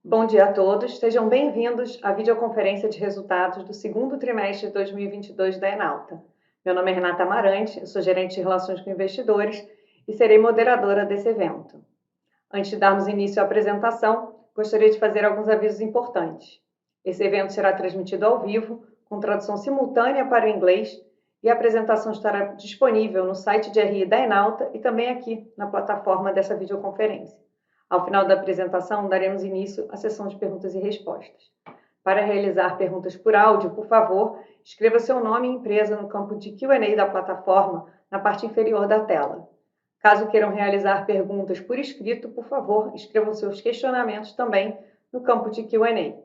Bom dia a todos, sejam bem-vindos à videoconferência de resultados do segundo trimestre de 2022 da Enalta. Meu nome é Renata Amarante, eu sou gerente de relações com investidores e serei moderadora desse evento. Antes de darmos início à apresentação, gostaria de fazer alguns avisos importantes. Esse evento será transmitido ao vivo, com tradução simultânea para o inglês, e a apresentação estará disponível no site de RI da Enalta e também aqui na plataforma dessa videoconferência. Ao final da apresentação, daremos início à sessão de perguntas e respostas. Para realizar perguntas por áudio, por favor, escreva seu nome e empresa no campo de Q&A da plataforma, na parte inferior da tela. Caso queiram realizar perguntas por escrito, por favor, escrevam seus questionamentos também no campo de Q&A.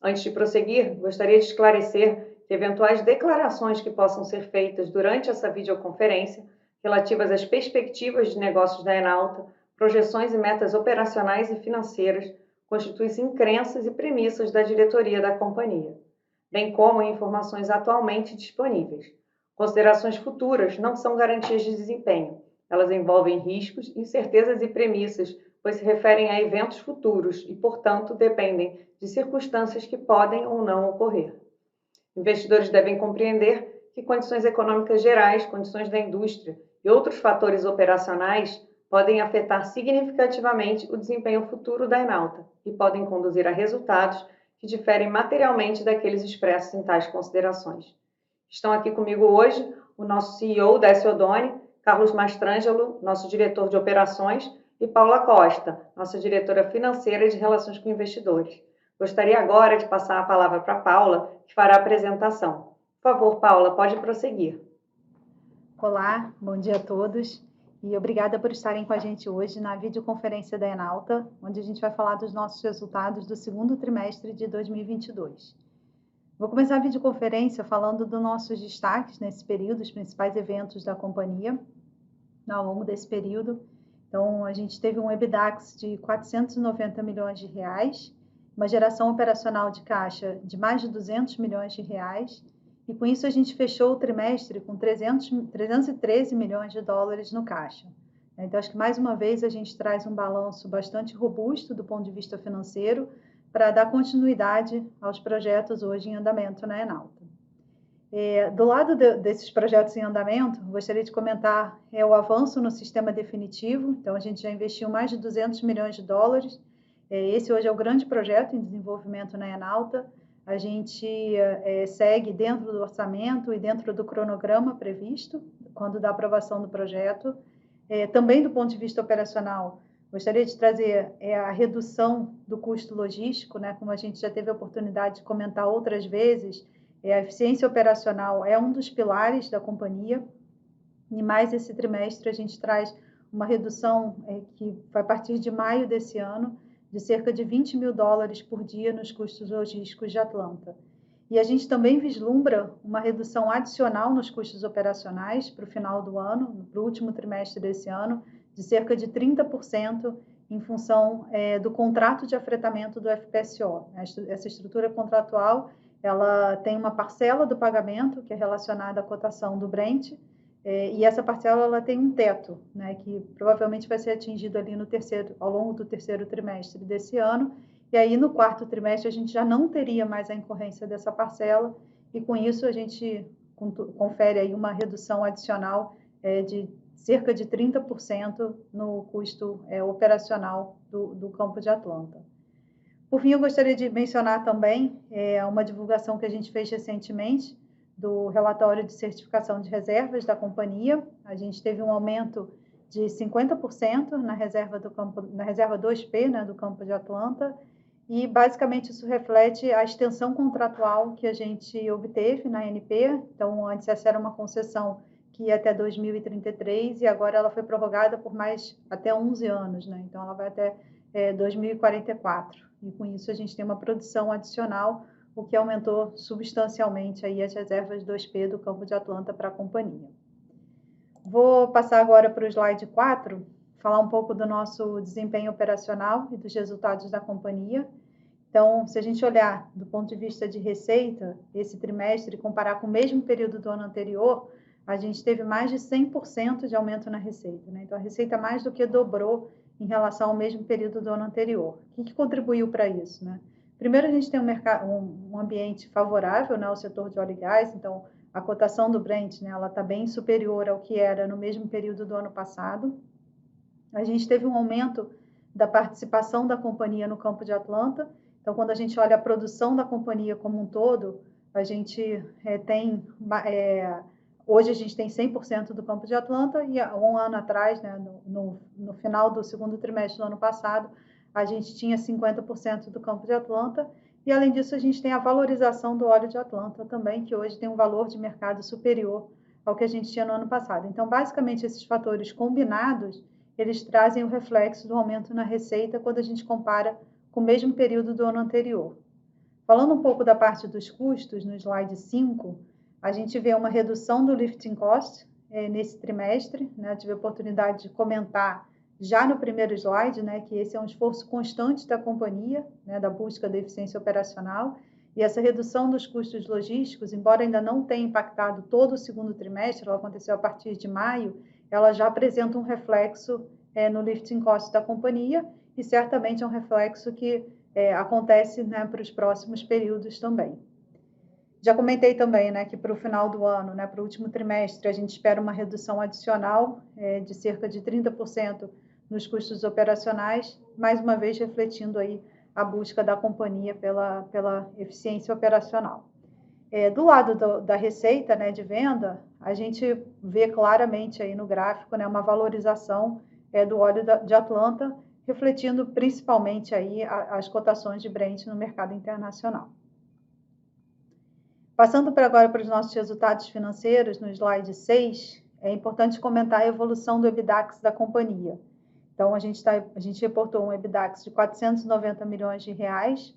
Antes de prosseguir, gostaria de esclarecer que eventuais declarações que possam ser feitas durante essa videoconferência, relativas às perspectivas de negócios da Enalta, projeções e metas operacionais e financeiras, constituem-se crenças e premissas da diretoria da companhia, bem como informações atualmente disponíveis. Considerações futuras não são garantias de desempenho. Elas envolvem riscos, incertezas e premissas, pois se referem a eventos futuros e, portanto, dependem de circunstâncias que podem ou não ocorrer. Investidores devem compreender que condições econômicas gerais, condições da indústria e outros fatores operacionais podem afetar significativamente o desempenho futuro da Enalta e podem conduzir a resultados que diferem materialmente daqueles expressos em tais considerações. Estão aqui comigo hoje o nosso CEO, Décio Oddone, Carlos Mastrangelo, nosso diretor de operações, e Paula Costa, nossa diretora financeira de relações com investidores. Gostaria agora de passar a palavra para a Paula, que fará a apresentação. Por favor, Paula, pode prosseguir. Olá, bom dia a todos e obrigada por estarem com a gente hoje na videoconferência da Enalta, onde a gente vai falar dos nossos resultados do segundo trimestre de 2022. Vou começar a videoconferência falando dos nossos destaques nesse período, os principais eventos da companhia ao longo desse período. Então, a gente teve um EBITDAX de 490 milhões de reais, uma geração operacional de caixa de mais de 200 milhões de reais, e com isso a gente fechou o trimestre com 313 milhões de dólares no caixa. Então, acho que mais uma vez a gente traz um balanço bastante robusto do ponto de vista financeiro para dar continuidade aos projetos hoje em andamento na Enalta. Do lado desses projetos em andamento, gostaria de comentar o avanço no sistema definitivo. Então, a gente já investiu mais de 200 milhões de dólares. Esse hoje é o grande projeto em desenvolvimento na Enalta. A gente segue dentro do orçamento e dentro do cronograma previsto, quando da aprovação do projeto. Também do ponto de vista operacional, gostaria de trazer a redução do custo logístico, né? Como a gente já teve a oportunidade de comentar outras vezes, a eficiência operacional é um dos pilares da companhia, e mais esse trimestre a gente traz uma redução que vai partir de maio desse ano, de cerca de 20 mil dólares por dia nos custos logísticos de Atlanta. E a gente também vislumbra uma redução adicional nos custos operacionais para o final do ano, para o último trimestre desse ano, de cerca de 30% em função do contrato de afretamento do FPSO. Essa estrutura contratual, ela tem uma parcela do pagamento que é relacionada à cotação do Brent, e essa parcela ela tem um teto, né, que provavelmente vai ser atingido ali ao longo do terceiro trimestre desse ano, e aí no quarto trimestre a gente já não teria mais a incorrência dessa parcela, e com isso a gente confere aí uma redução adicional de cerca de 30% no custo operacional do campo de Atlanta. Por fim, eu gostaria de mencionar também uma divulgação que a gente fez recentemente do relatório de certificação de reservas da companhia. A gente teve um aumento de 50% na reserva 2P, né, do campo de Atlanta, e basicamente isso reflete a extensão contratual que a gente obteve na ANP. Então, antes essa era uma concessão que ia até 2033 e agora ela foi prorrogada por mais até 11 anos, né? Então ela vai até 2044. E com isso a gente tem uma produção adicional, o que aumentou substancialmente aí as reservas 2P do campo de Atlanta para a companhia. Vou passar agora para o slide 4, falar um pouco do nosso desempenho operacional e dos resultados da companhia. Então, se a gente olhar do ponto de vista de receita, esse trimestre, e comparar com o mesmo período do ano anterior, a gente teve mais de 100% de aumento na receita, né? Então, a receita mais do que dobrou em relação ao mesmo período do ano anterior. O que contribuiu para isso, né? Primeiro, a gente tem um ambiente favorável, né, ao setor de óleo e gás, então a cotação do Brent, né, ela está bem superior ao que era no mesmo período do ano passado. A gente teve um aumento da participação da companhia no campo de Atlanta. Então, quando a gente olha a produção da companhia como um todo, a gente hoje a gente tem 100% do campo de Atlanta e há um ano atrás, né, no final do segundo trimestre do ano passado, a gente tinha 50% do campo de Atlanta. E, além disso, a gente tem a valorização do óleo de Atlanta também, que hoje tem um valor de mercado superior ao que a gente tinha no ano passado. Então, basicamente, esses fatores combinados, eles trazem o reflexo do aumento na receita quando a gente compara com o mesmo período do ano anterior. Falando um pouco da parte dos custos, no slide 5, a gente vê uma redução do lifting cost nesse trimestre, né? Eu tive a oportunidade de comentar já no primeiro slide, né, que esse é um esforço constante da companhia, né, da busca da eficiência operacional, e essa redução dos custos logísticos, embora ainda não tenha impactado todo o segundo trimestre, ela aconteceu a partir de maio, ela já apresenta um reflexo no lifting cost da companhia, e certamente é um reflexo que acontece, né, para os próximos períodos também. Já comentei também, né, que para o final do ano, né, para o último trimestre, a gente espera uma redução adicional de cerca de 30% nos custos operacionais, mais uma vez refletindo aí a busca da companhia pela eficiência operacional. Do lado da receita, né, de venda, a gente vê claramente aí no gráfico, né, uma valorização do óleo de Atlanta, refletindo principalmente aí as cotações de Brent no mercado internacional. Passando agora para os nossos resultados financeiros, no slide 6, é importante comentar a evolução do EBITDAX da companhia. Então, a gente reportou um EBITDAX de 490 milhões de reais,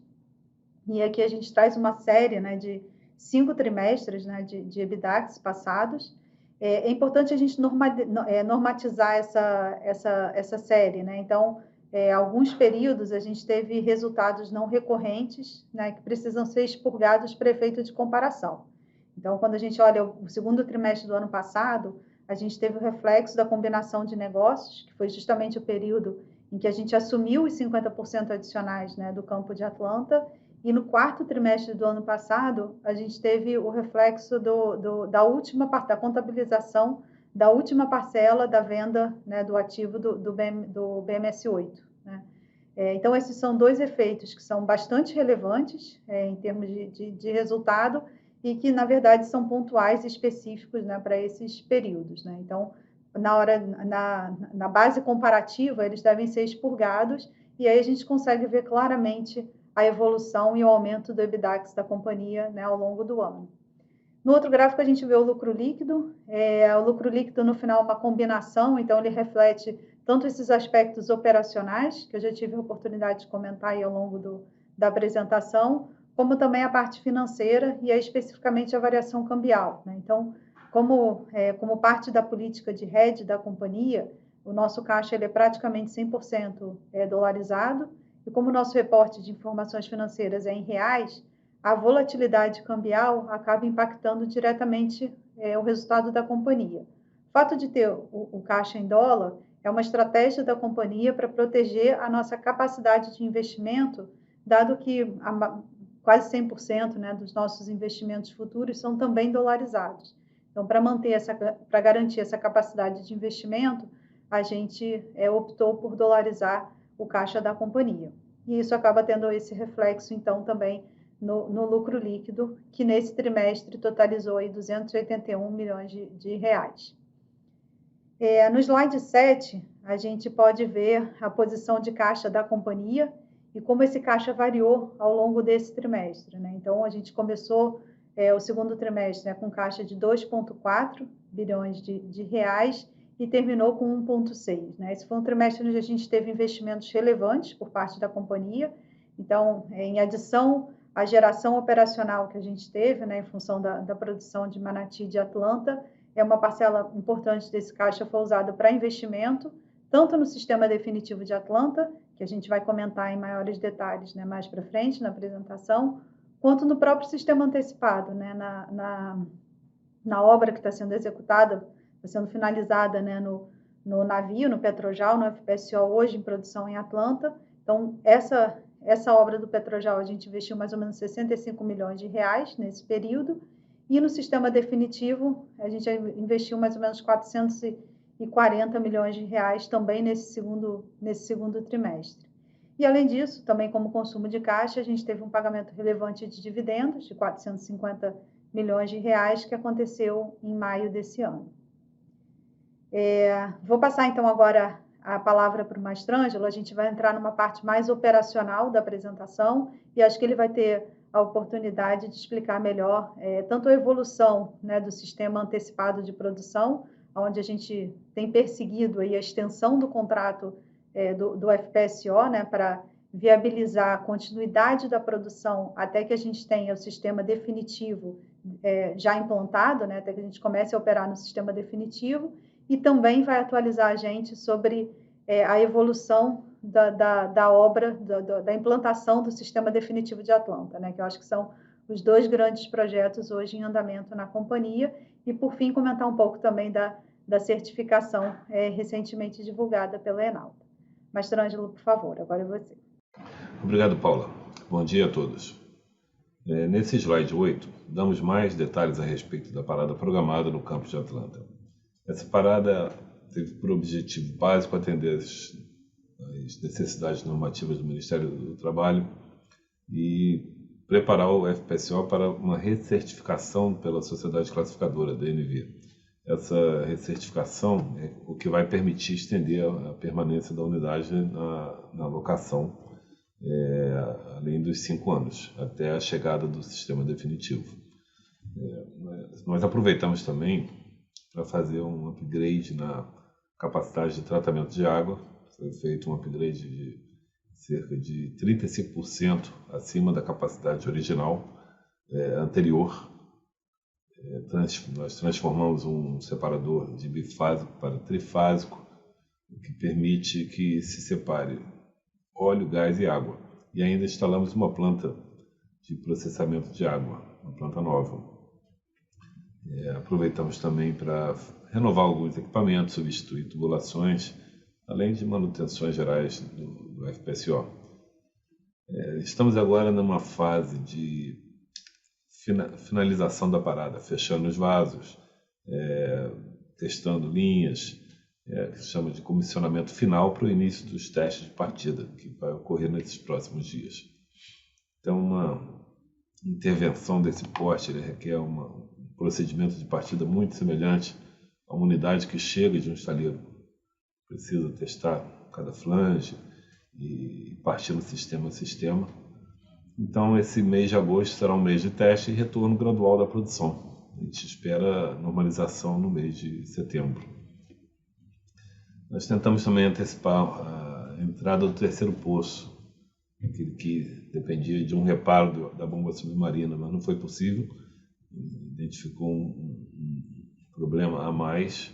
e aqui a gente traz uma série, né, de 5 trimestres, né, de EBITDAX passados. É importante a gente normatizar essa série, né? Então, alguns períodos a gente teve resultados não recorrentes, né, que precisam ser expurgados para efeito de comparação. Então, quando a gente olha o segundo trimestre do ano passado, a gente teve o reflexo da combinação de negócios, que foi justamente o período em que a gente assumiu os 50% adicionais, né, do campo de Atlanta, e no quarto trimestre do ano passado, a gente teve o reflexo da contabilização da última parcela da venda, né, do ativo do BMS8. Né? Então, esses são dois efeitos que são bastante relevantes em termos de resultado e que, na verdade, são pontuais e específicos, né, para esses períodos. Né? Então, na base comparativa, eles devem ser expurgados e aí a gente consegue ver claramente a evolução e o aumento do EBITDAX da companhia, né, ao longo do ano. No outro gráfico, a gente vê o lucro líquido. O lucro líquido, no final, é uma combinação, então ele reflete tanto esses aspectos operacionais, que eu já tive a oportunidade de comentar aí ao longo da apresentação, como também a parte financeira e aí, especificamente a variação cambial. Né? Então, como parte da política de hedge da companhia, o nosso caixa ele é praticamente 100% dolarizado, e como o nosso reporte de informações financeiras é em reais, a volatilidade cambial acaba impactando diretamente o resultado da companhia. O fato de ter o caixa em dólar é uma estratégia da companhia para proteger a nossa capacidade de investimento, dado que quase 100%, né, dos nossos investimentos futuros são também dolarizados. Então, para garantir essa capacidade de investimento, a gente optou por dolarizar o caixa da companhia. E isso acaba tendo esse reflexo, então, também no lucro líquido, que nesse trimestre totalizou aí 281 milhões de reais. No slide 7, a gente pode ver a posição de caixa da companhia e como esse caixa variou ao longo desse trimestre. Né? Então, a gente começou o segundo trimestre, né, com caixa de 2,4 bilhões de reais e terminou com 1,6. Né? Esse foi um trimestre onde a gente teve investimentos relevantes por parte da companhia. Então, em adição à geração operacional que a gente teve, né, em função da produção de Manati de Atlanta, uma parcela importante desse caixa foi usada para investimento, tanto no sistema definitivo de Atlanta, que a gente vai comentar em maiores detalhes, né, mais para frente na apresentação, quanto no próprio sistema antecipado, né, na obra que está sendo executada, está sendo finalizada, né, no navio, no Petrojal, no FPSO, hoje em produção em Atlanta. Então, essa obra do Petrojal, a gente investiu mais ou menos 65 milhões de reais nesse período, e no sistema definitivo, a gente investiu mais ou menos 440 milhões de reais também nesse segundo trimestre. E, além disso, também como consumo de caixa, a gente teve um pagamento relevante de dividendos de 450 milhões de reais, que aconteceu em maio desse ano. Vou passar, então, agora a palavra para o Mastrangelo. A gente vai entrar numa parte mais operacional da apresentação, e acho que ele vai ter a oportunidade de explicar melhor tanto a evolução, né, do sistema antecipado de produção, onde a gente tem perseguido aí a extensão do contrato do FPSO, né, para viabilizar a continuidade da produção até que a gente tenha o sistema definitivo já implantado, né, até que a gente comece a operar no sistema definitivo, e também vai atualizar a gente sobre a evolução da obra, da implantação do sistema definitivo de Atlanta, né, que eu acho que são os dois grandes projetos hoje em andamento na companhia, e, por fim, comentar um pouco também da certificação recentemente divulgada pela Enalta. Mastrangelo, por favor, agora é você. Obrigado, Paula. Bom dia a todos. Nesse slide 8, damos mais detalhes a respeito da parada programada no campus de Atlanta. Essa parada teve por objetivo básico atender as necessidades normativas do Ministério do Trabalho e preparar o FPSO para uma recertificação pela Sociedade Classificadora, DNV. Essa recertificação é o que vai permitir estender a permanência da unidade na locação, além dos 5 anos, até a chegada do sistema definitivo. Nós aproveitamos também para fazer um upgrade na capacidade de tratamento de água. Foi feito um upgrade de cerca de 35% acima da capacidade original anterior. Nós transformamos um separador de bifásico para trifásico, o que permite que se separe óleo, gás e água. E ainda instalamos uma planta de processamento de água, uma planta nova. Aproveitamos também para renovar alguns equipamentos, substituir tubulações, além de manutenções gerais do FPSO. Estamos agora numa fase de finalização da parada, fechando os vasos, testando linhas, que se chama de comissionamento final para o início dos testes de partida, que vai ocorrer nesses próximos dias. Então, uma intervenção desse porte requer um procedimento de partida muito semelhante a uma unidade que chega de um estaleiro. Precisa testar cada flange e partir no sistema a sistema. Então, esse mês de agosto será um mês de teste e retorno gradual da produção. A gente espera normalização no mês de setembro. Nós tentamos também antecipar a entrada do terceiro poço, aquele que dependia de um reparo da bomba submarina, mas não foi possível. Identificou um problema a mais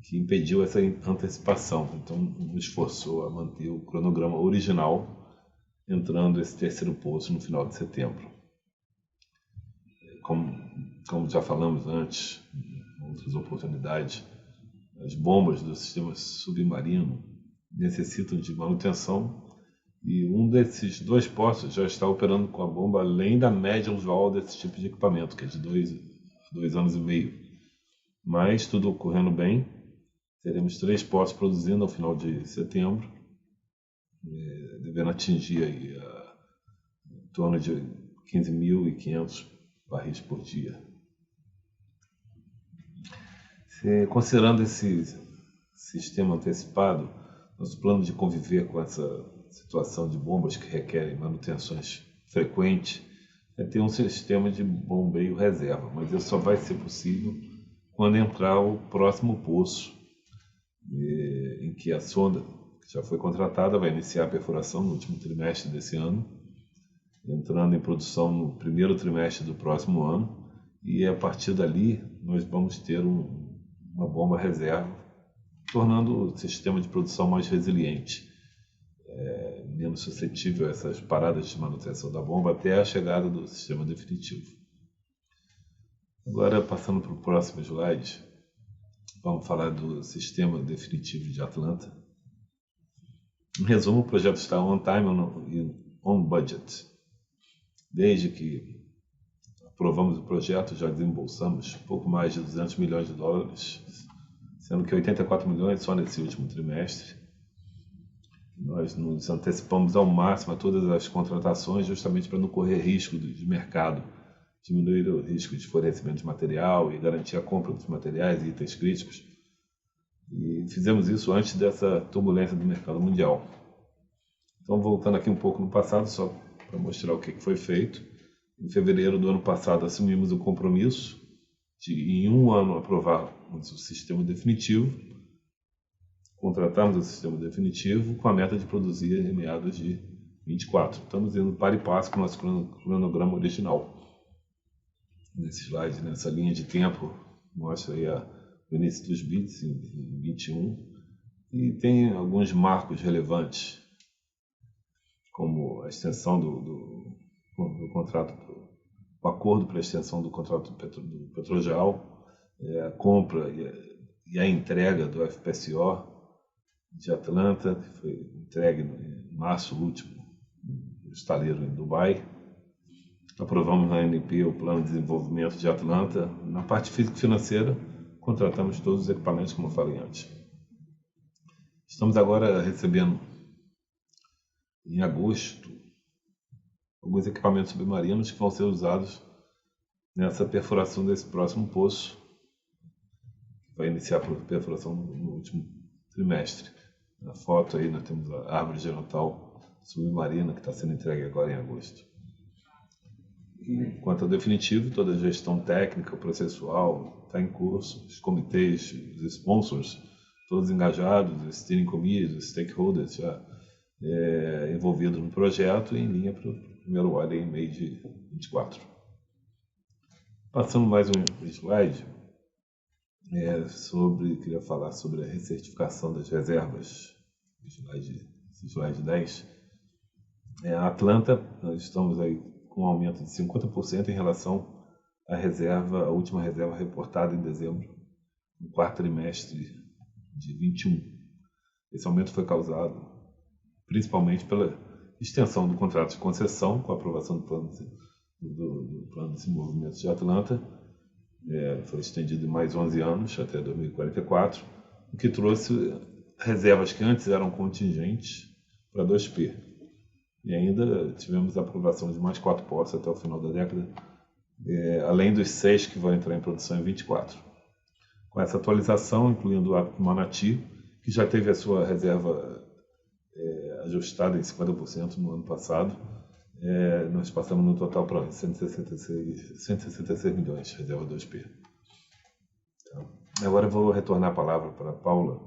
que impediu essa antecipação. Então, nos forçou a manter o cronograma original, entrando esse terceiro poço no final de setembro. Como já falamos antes, em outras oportunidades, as bombas do sistema submarino necessitam de manutenção, e um desses 2 poços já está operando com a bomba além da média usual desse tipo de equipamento, que é de 2 anos e meio. Mas, tudo ocorrendo bem, teremos 3 poços produzindo ao final de setembro, devendo atingir aí em torno de 15.500 barris por dia. Considerando esse sistema antecipado, nosso plano de conviver com essa situação de bombas que requerem manutenções frequentes é ter um sistema de bombeio reserva, mas isso só vai ser possível quando entrar o próximo poço, em que a sonda que já foi contratada vai iniciar a perfuração no último trimestre desse ano, entrando em produção no primeiro trimestre do próximo ano, e a partir dali nós vamos ter uma bomba reserva, tornando o sistema de produção mais resiliente, menos suscetível a essas paradas de manutenção da bomba até a chegada do sistema definitivo. Agora, passando para o próximo slide, Vamos falar do sistema definitivo de Atlanta. Em resumo, o projeto está on time e on budget. Desde que aprovamos o projeto, já desembolsamos pouco mais de 200 milhões de dólares, sendo que 84 milhões só nesse último trimestre. Nós nos antecipamos ao máximo a todas as contratações, justamente para não correr risco de mercado, diminuir o risco de fornecimento de material e garantir a compra dos materiais e itens críticos. E fizemos isso antes dessa turbulência do mercado mundial. Então, voltando aqui um pouco no passado, só para mostrar o que foi feito. Em fevereiro do ano passado, assumimos o compromisso de, em um ano, aprovarmos o sistema definitivo. Contratamos o sistema definitivo com a meta de produzir em meados de 24. Estamos indo para e passo com o nosso cronograma original. Nesse slide, nessa linha de tempo, mostra aí o início dos bits em 21 e tem alguns marcos relevantes, como a extensão do contrato, o acordo para a extensão do contrato do Petrojarl, a compra e a entrega do FPSO de Atlanta, que foi entregue em março último, no estaleiro em Dubai. Aprovamos na ANP o plano de desenvolvimento de Atlanta. Na parte físico-financeira, contratamos todos os equipamentos, como eu falei antes. Estamos agora recebendo, em agosto, alguns equipamentos submarinos que vão ser usados nessa perfuração desse próximo poço, que vai iniciar a perfuração no último trimestre. Na foto aí nós temos a árvore genotal submarina que está sendo entregue agora em agosto. E, quanto ao definitivo, toda a gestão técnica, processual está em curso, os comitês, os sponsors, todos engajados, os steering committees, os stakeholders já envolvidos no projeto e em linha para o primeiro óleo em meio de 24. Passando mais um slide, queria falar sobre a recertificação das reservas, slide 10. A Atlanta, nós estamos aí com um aumento de 50% em relação à última reserva reportada em dezembro, no quarto trimestre de 21. Esse aumento foi causado principalmente pela extensão do contrato de concessão, com a aprovação do plano de desenvolvimento de Atlanta, foi estendido em mais 11 anos, até 2044, o que trouxe reservas que antes eram contingentes para 2P. E ainda tivemos a aprovação de mais 4 poços até o final da década, além dos 6 que vão entrar em produção em 24. Com essa atualização, incluindo o Manati, que já teve a sua reserva ajustada em 50% no ano passado, nós passamos no total para 166 milhões, reserva 2P. Então, agora eu vou retornar a palavra para a Paula,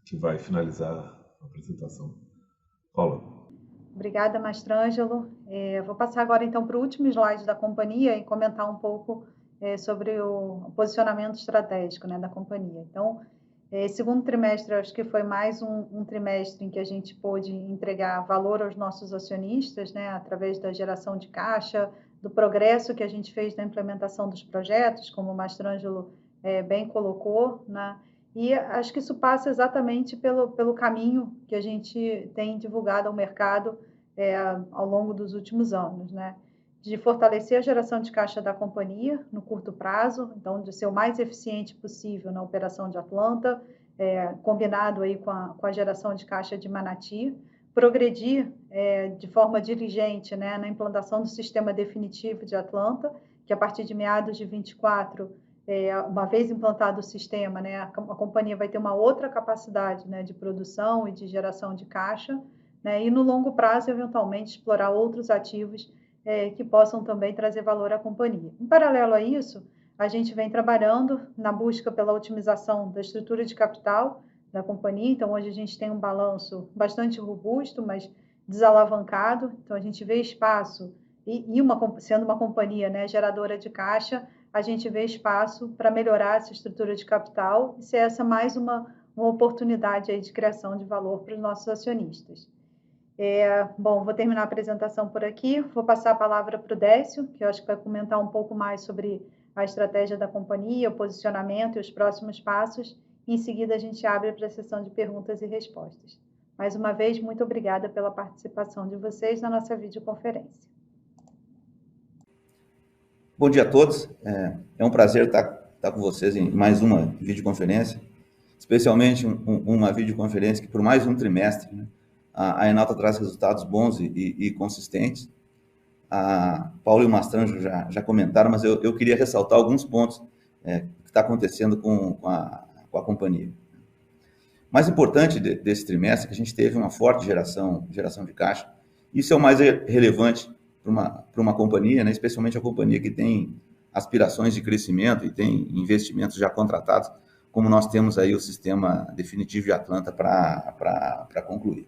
que vai finalizar a apresentação. Paula. Obrigada, Mastrangelo. Vou passar agora, então, para o último slide da companhia e comentar um pouco sobre o posicionamento estratégico, né, da companhia. Então, segundo trimestre, acho que foi mais um trimestre em que a gente pôde entregar valor aos nossos acionistas, né, através da geração de caixa, do progresso que a gente fez na implementação dos projetos, como o Mastrangelo bem colocou, né? E acho que isso passa exatamente pelo caminho que a gente tem divulgado ao mercado ao longo dos últimos anos, né? De fortalecer a geração de caixa da companhia no curto prazo, então de ser o mais eficiente possível na operação de Atlanta, combinado aí com a geração de caixa de Manati, progredir de forma diligente, né, na implantação do sistema definitivo de Atlanta, que a partir de meados de 24, uma vez implantado o sistema, né, a companhia vai ter uma outra capacidade, né, de produção e de geração de caixa, né, e no longo prazo, eventualmente, explorar outros ativos que possam também trazer valor à companhia. Em paralelo a isso, a gente vem trabalhando na busca pela otimização da estrutura de capital da companhia. Então, hoje a gente tem um balanço bastante robusto, mas desalavancado. Então, a gente vê espaço, sendo uma companhia, né, geradora de caixa, a gente vê espaço para melhorar essa estrutura de capital e ser essa mais uma oportunidade aí de criação de valor para os nossos acionistas. Bom, vou terminar a apresentação por aqui. Vou passar a palavra para o Décio, que eu acho que vai comentar um pouco mais sobre a estratégia da companhia, o posicionamento e os próximos passos. E em seguida, a gente abre para a sessão de perguntas e respostas. Mais uma vez, muito obrigada pela participação de vocês na nossa videoconferência. Bom dia a todos. É um prazer estar com vocês em mais uma videoconferência, especialmente uma videoconferência que, por mais um trimestre, né, a Enalta traz resultados bons e consistentes. A Paulo e o Mastranjo já comentaram, mas eu queria ressaltar alguns pontos que está acontecendo com a companhia. Mais importante desse trimestre é que a gente teve uma forte geração de caixa. Isso é o mais relevante para uma companhia, né? Especialmente a companhia que tem aspirações de crescimento e tem investimentos já contratados, como nós temos aí o sistema definitivo de Atlanta para concluir.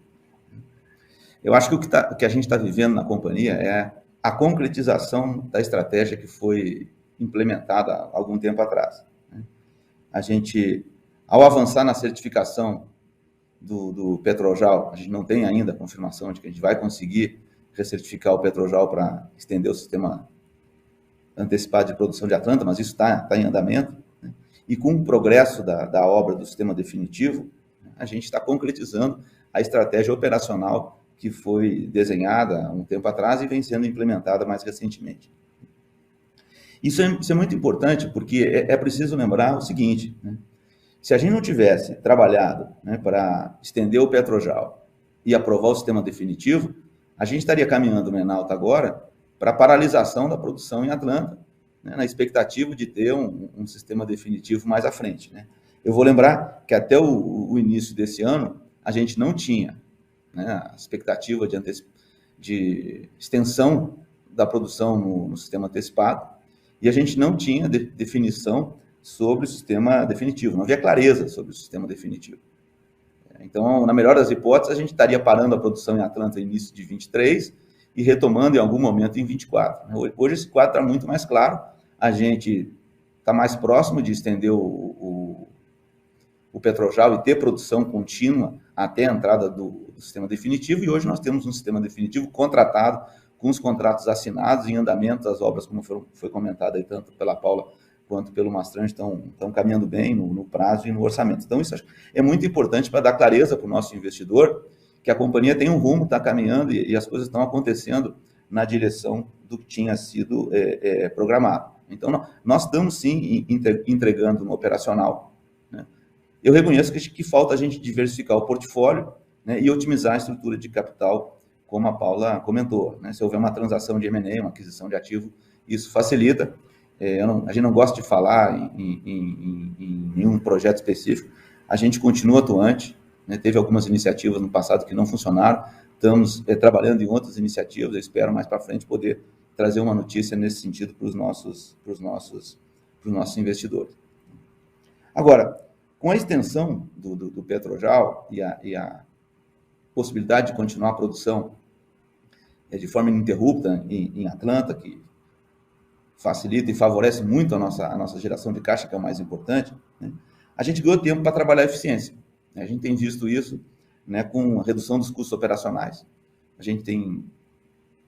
Eu acho que o que a gente está vivendo na companhia é a concretização da estratégia que foi implementada há algum tempo atrás. A gente, ao avançar na certificação do Petrojal, a gente não tem ainda a confirmação de que a gente vai conseguir recertificar o Petrojal para estender o sistema antecipado de produção de Atlanta, mas isso está em andamento, né? E com o progresso da obra do sistema definitivo, a gente está concretizando a estratégia operacional que foi desenhada há um tempo atrás e vem sendo implementada mais recentemente. Isso é muito importante porque é preciso lembrar o seguinte, né? Se a gente não tivesse trabalhado, né, para estender o Petrojal e aprovar o sistema definitivo, a gente estaria caminhando no Enalta agora para a paralisação da produção em Atlanta, né, na expectativa de ter um sistema definitivo mais à frente, né? Eu vou lembrar que até o início desse ano, a gente não tinha, né, a expectativa de extensão da produção no sistema antecipado, e a gente não tinha definição sobre o sistema definitivo, não havia clareza sobre o sistema definitivo. Então, na melhor das hipóteses, a gente estaria parando a produção em Atlanta no início de 23 e retomando em algum momento em 24. Hoje esse quadro está muito mais claro, a gente está mais próximo de estender o Petrojal e ter produção contínua até a entrada do sistema definitivo, e hoje nós temos um sistema definitivo contratado, com os contratos assinados, em andamento, as obras, como foi comentado aí, tanto pela Paula quanto pelo Mastranjo, estão caminhando bem no prazo e no orçamento. Então, isso é muito importante para dar clareza para o nosso investidor, que a companhia tem um rumo, está caminhando e as coisas estão acontecendo na direção do que tinha sido programado. Então, nós estamos, sim, entregando no operacional, né? Eu reconheço que falta a gente diversificar o portfólio, né, e otimizar a estrutura de capital, como a Paula comentou, né? Se houver uma transação de M&A, uma aquisição de ativo, isso facilita. A gente não gosta de falar em nenhum projeto específico, a gente continua atuante, né? Teve algumas iniciativas no passado que não funcionaram, estamos trabalhando em outras iniciativas, eu espero mais para frente poder trazer uma notícia nesse sentido para os nossos investidores. Agora, com a extensão do Petrojal e a possibilidade de continuar a produção de forma ininterrupta em Atlanta, que facilita e favorece muito a nossa geração de caixa, que é o mais importante, né? A gente ganhou tempo para trabalhar a eficiência. A gente tem visto isso, né, com a redução dos custos operacionais. A gente tem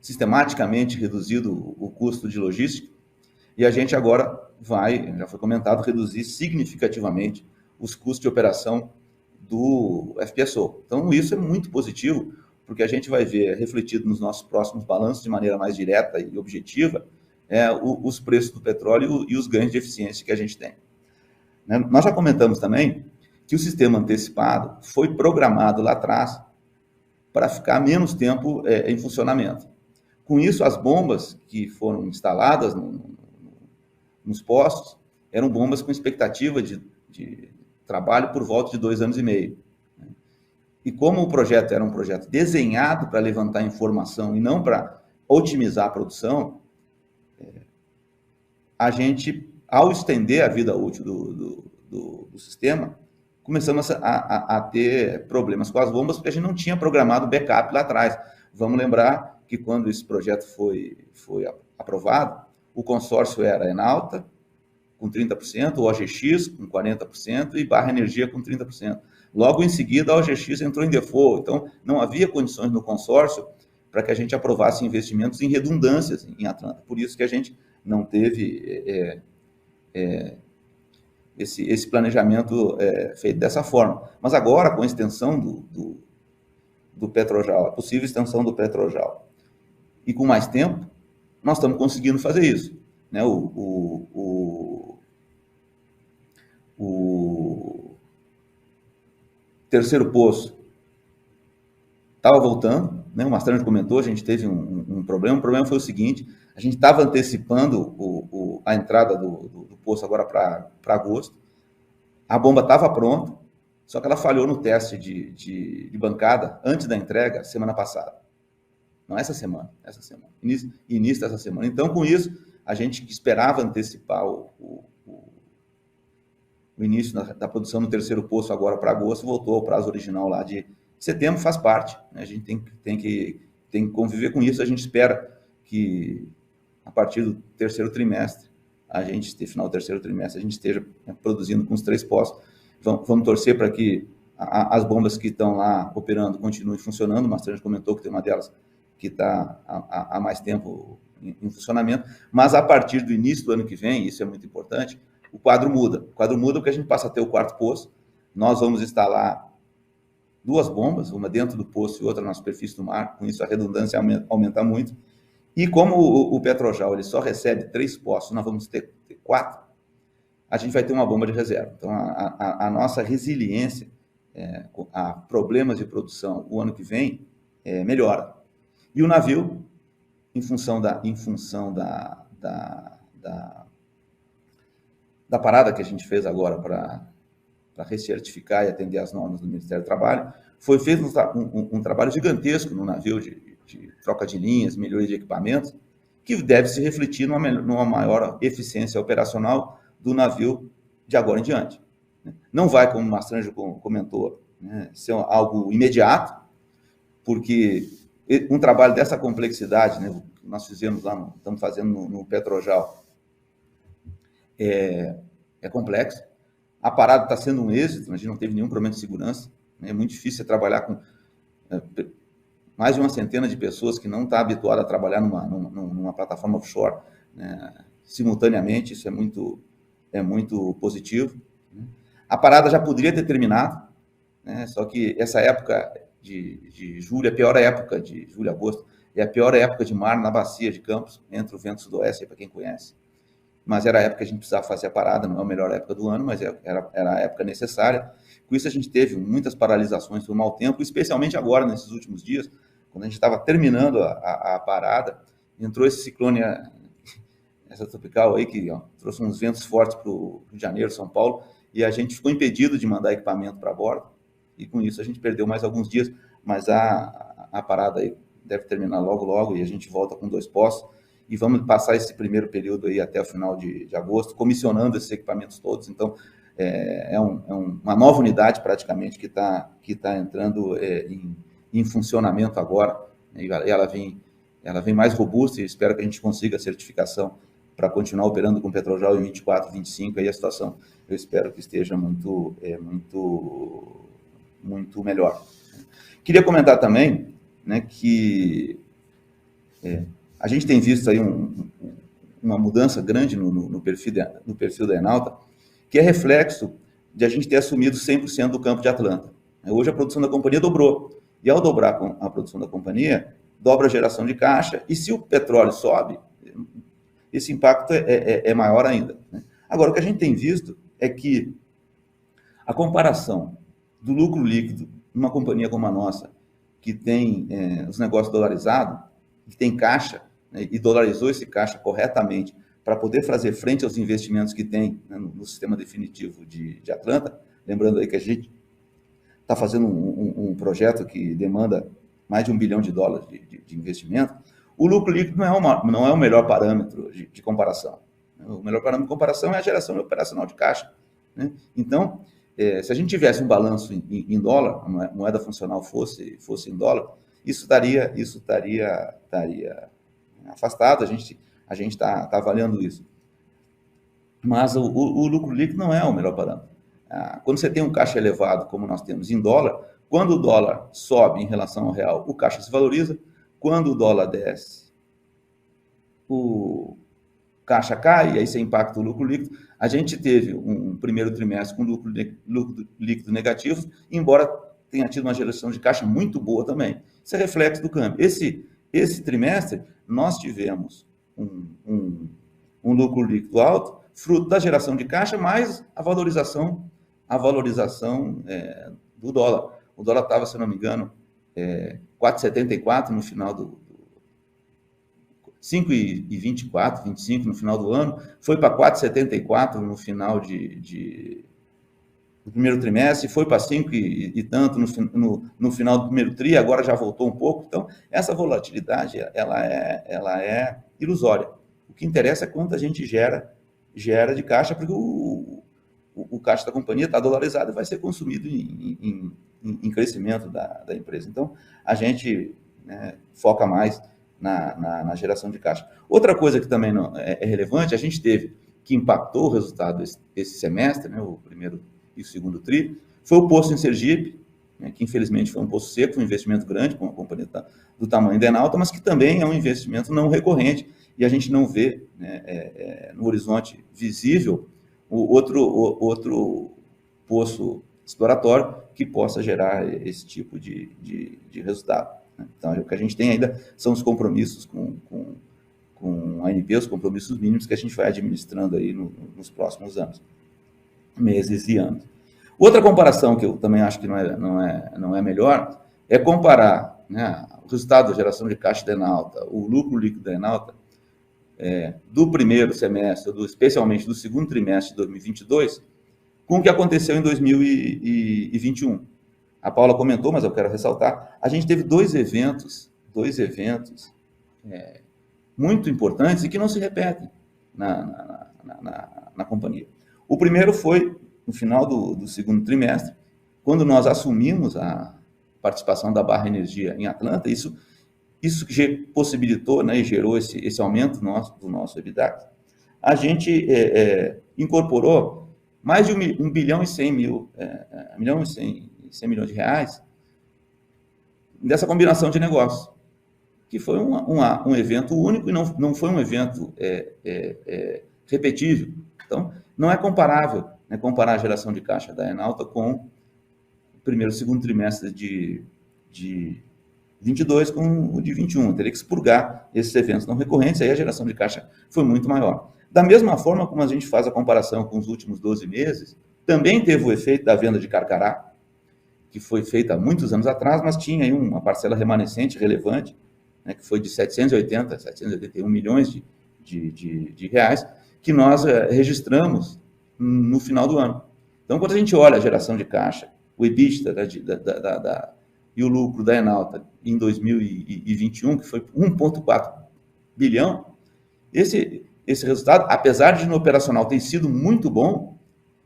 sistematicamente reduzido o custo de logística e a gente agora vai, já foi comentado, reduzir significativamente os custos de operação do FPSO. Então, isso é muito positivo, porque a gente vai ver refletido nos nossos próximos balanços de maneira mais direta e objetiva os preços do petróleo e os ganhos de eficiência que a gente tem. Né? Nós já comentamos também que o sistema antecipado foi programado lá atrás para ficar menos tempo em funcionamento. Com isso, as bombas que foram instaladas nos postos eram bombas com expectativa de trabalho por volta de 2 anos e meio. E como o projeto era um projeto desenhado para levantar informação e não para otimizar a produção, a gente, ao estender a vida útil do sistema, começamos a ter problemas com as bombas, porque a gente não tinha programado backup lá atrás. Vamos lembrar que quando esse projeto foi aprovado, o consórcio era Enalta, com 30%, o OGX com 40% e Barra Energia com 30%. Logo em seguida, a OGX entrou em default, então não havia condições no consórcio para que a gente aprovasse investimentos em redundâncias em Atlanta. Por isso que a gente não teve esse planejamento feito dessa forma. Mas agora, com a extensão do Petrojal, a possível extensão do Petrojal, e com mais tempo, nós estamos conseguindo fazer isso, né? O terceiro poço estava voltando, né? O Mastrangelo comentou, a gente teve um problema. O problema foi o seguinte: a gente estava antecipando a entrada do poço agora para agosto. A bomba estava pronta, só que ela falhou no teste de bancada antes da entrega, semana passada. Não essa semana, início dessa semana. Então, com isso, a gente esperava antecipar o início da produção no terceiro poço agora para agosto, voltou ao prazo original lá de setembro, faz parte, né? A gente tem que conviver com isso. A gente espera que a partir do terceiro trimestre, final do terceiro trimestre, a gente esteja produzindo com os 3 poços. Vamos torcer para que as bombas que estão lá operando continuem funcionando. O Mastrangelo comentou que tem uma delas que está há mais tempo em funcionamento, mas a partir do início do ano que vem, isso é muito importante, o quadro muda. O quadro muda porque a gente passa a ter o 4º poço. Nós vamos instalar 2 bombas, uma dentro do poço e outra na superfície do mar. Com isso, a redundância aumenta muito. E como o Petrojal ele só recebe 3 poços, nós vamos ter 4, a gente vai ter uma bomba de reserva. Então, a nossa resiliência a problemas de produção o ano que vem melhora. E o navio, em função da parada que a gente fez agora para recertificar e atender às normas do Ministério do Trabalho, foi feito um trabalho gigantesco no navio de troca de linhas, melhoria de equipamentos, que deve se refletir numa maior eficiência operacional do navio de agora em diante. Não vai, como o Mastrangelo comentou, né, ser algo imediato, porque um trabalho dessa complexidade, né, que nós fizemos lá, estamos fazendo no Petrojal, é complexo. A parada está sendo um êxito, a gente não teve nenhum problema de segurança, né? É muito difícil trabalhar com mais de uma centena de pessoas que não está habituada a trabalhar numa plataforma offshore, né, simultaneamente. Isso é muito positivo, né? A parada já poderia ter terminado, né, só que essa época de julho, a pior época de julho e agosto, é a pior época de mar na bacia de Campos, entre o vento sudoeste, para quem conhece. Mas era a época que a gente precisava fazer a parada, não é a melhor época do ano, mas era a época necessária. Com isso, a gente teve muitas paralisações por mau tempo, especialmente agora, nesses últimos dias, quando a gente estava terminando a parada, entrou esse ciclone, essa tropical aí, que trouxe uns ventos fortes para o Rio de Janeiro, São Paulo, e a gente ficou impedido de mandar equipamento para bordo, e com isso a gente perdeu mais alguns dias, mas a parada aí deve terminar logo, e a gente volta com 2 poços, e vamos passar esse primeiro período aí até o final de agosto, comissionando esses equipamentos todos. Então, uma nova unidade praticamente que está entrando em funcionamento agora, e ela vem mais robusta, e espero que a gente consiga a certificação para continuar operando com Petrojal em 24, 25, aí a situação, eu espero que esteja muito melhor. Queria comentar também, né, que a gente tem visto aí uma mudança grande no perfil da Enauta, que é reflexo de a gente ter assumido 100% do campo de Atlanta. Hoje a produção da companhia dobrou, e ao dobrar a produção da companhia, dobra a geração de caixa, e se o petróleo sobe, esse impacto é maior ainda, né? Agora, o que a gente tem visto é que a comparação do lucro líquido numa companhia como a nossa, que tem os negócios dolarizados, que tem caixa, né, e dolarizou esse caixa corretamente para poder fazer frente aos investimentos que tem, né, no sistema definitivo de Atlanta. Lembrando aí que a gente está fazendo um projeto que demanda mais de $1 bilhão de investimento. O lucro líquido não é o melhor parâmetro de comparação. O melhor parâmetro de comparação é a geração operacional de caixa, né? Então, se a gente tivesse um balanço em dólar, a moeda funcional fosse em dólar, isso estaria afastado. A gente está avaliando isso. Mas o lucro líquido não é o melhor parâmetro. Quando você tem um caixa elevado, como nós temos em dólar, quando o dólar sobe em relação ao real, o caixa se valoriza. Quando o dólar desce, o caixa cai, e aí você impacta o lucro líquido. A gente teve um primeiro trimestre com lucro líquido negativo, embora tenha tido uma geração de caixa muito boa também. Isso é reflexo do câmbio. Esse trimestre, nós tivemos um lucro líquido alto, fruto da geração de caixa, mais a valorização do dólar. O dólar estava, se não me engano, 4,74 no final do 5,24, 25 no final do ano, foi para 4,74 no final do primeiro trimestre, foi para 5 e tanto no final do primeiro tri, agora já voltou um pouco. Então, essa volatilidade, ela é ilusória. O que interessa é quanto a gente gera de caixa, porque o caixa da companhia está dolarizado e vai ser consumido em crescimento da empresa. Então, a gente, né, foca mais na geração de caixa. Outra coisa que também é relevante, a gente teve, que impactou o resultado esse semestre, né, o primeiro e o segundo tri, foi o posto em Sergipe, né, que infelizmente foi um posto seco, um investimento grande para uma companhia do tamanho da Enalta, mas que também é um investimento não recorrente, e a gente não vê, né, no horizonte visível outro poço exploratório que possa gerar esse tipo de resultado. Então, o que a gente tem ainda são os compromissos com a ANP, os compromissos mínimos que a gente vai administrando aí nos próximos anos, meses e anos. Outra comparação que eu também acho que não é melhor é comparar, né, o resultado da geração de caixa da Enalta, o lucro líquido da Enalta, do primeiro semestre, especialmente do segundo trimestre de 2022, com o que aconteceu em 2021. A Paula comentou, mas eu quero ressaltar, a gente teve dois eventos muito importantes e que não se repetem na companhia. O primeiro foi no final do segundo trimestre, quando nós assumimos a participação da Barra Energia em Atlanta. Isso que possibilitou, né, e gerou esse aumento do nosso EBITDA. A gente incorporou mais de 1 bilhão e 100 milhões de reais dessa combinação de negócios, que foi um evento único e não foi um evento repetível. Então, não é comparável, né, comparar a geração de caixa da Enalta com o primeiro e segundo trimestre de 22 com o de 21. Eu teria que expurgar esses eventos não recorrentes, aí a geração de caixa foi muito maior. Da mesma forma como a gente faz a comparação com os últimos 12 meses, também teve o efeito da venda de Carcará, que foi feita há muitos anos atrás, mas tinha aí uma parcela remanescente relevante, né, que foi de 781 milhões de reais, que nós registramos no final do ano. Então, quando a gente olha a geração de caixa, o EBITDA e o lucro da Enalta em 2021, que foi 1,4 bilhão, esse resultado, apesar de no operacional ter sido muito bom,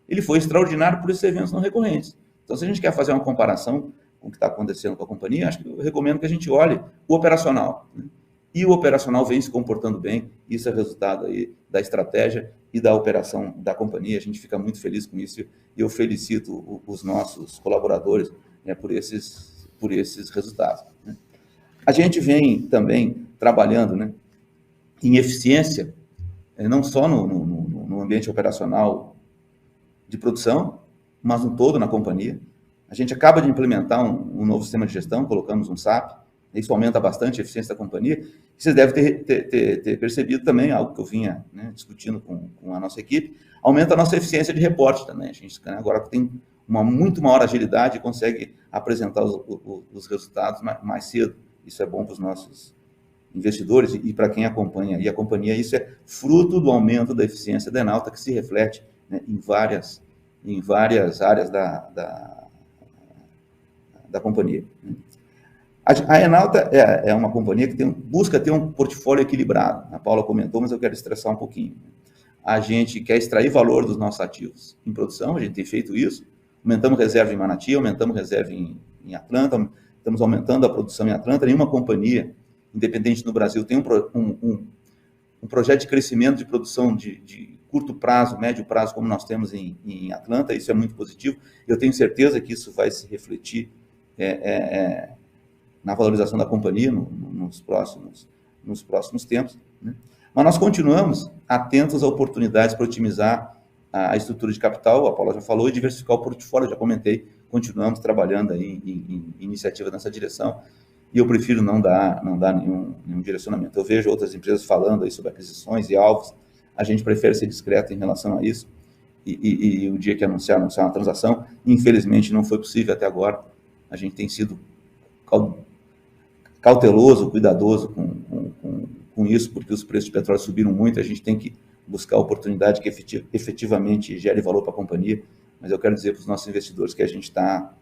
ele foi extraordinário por esses eventos não recorrentes. Então, se a gente quer fazer uma comparação com o que está acontecendo com a companhia, acho que eu recomendo que a gente olhe o operacional, né? E o operacional vem se comportando bem, isso é resultado aí da estratégia e da operação da companhia. A gente fica muito feliz com isso e eu felicito os nossos colaboradores, né, por esses resultados, né? A gente vem também trabalhando, né, em eficiência, não só no ambiente operacional de produção, mas no todo na companhia. A gente acaba de implementar um novo sistema de gestão, colocamos um SAP, isso aumenta bastante a eficiência da companhia. Vocês devem ter percebido também, algo que eu vinha, né, discutindo com a nossa equipe, aumenta a nossa eficiência de reporte também. A gente, né, agora tem uma muito maior agilidade e consegue apresentar os resultados mais cedo. Isso é bom para os nossos investidores e para quem acompanha. E a companhia, isso é fruto do aumento da eficiência da Enalta, que se reflete, né, em várias áreas da companhia. A Enalta é uma companhia que busca ter um portfólio equilibrado. A Paula comentou, mas eu quero estressar um pouquinho. A gente quer extrair valor dos nossos ativos em produção, a gente tem feito isso. Aumentamos reserva em Manati, aumentamos reserva em Atlanta, estamos aumentando a produção em Atlanta. Nenhuma companhia independente no Brasil tem um projeto de crescimento de produção de curto prazo, médio prazo, como nós temos em Atlanta. Isso é muito positivo. Eu tenho certeza que isso vai se refletir na valorização da companhia nos próximos tempos, né? Mas nós continuamos atentos a oportunidades para otimizar a estrutura de capital, a Paula já falou, e diversificar o portfólio, já comentei, continuamos trabalhando aí em iniciativa nessa direção, e eu prefiro não dar nenhum direcionamento. Eu vejo outras empresas falando aí sobre aquisições e alvos, a gente prefere ser discreto em relação a isso, e o dia que anunciar uma transação, infelizmente não foi possível até agora, a gente tem sido cauteloso, cuidadoso com isso, porque os preços de petróleo subiram muito, a gente tem que buscar a oportunidade que efetivamente gere valor para a companhia, mas eu quero dizer para os nossos investidores que a gente está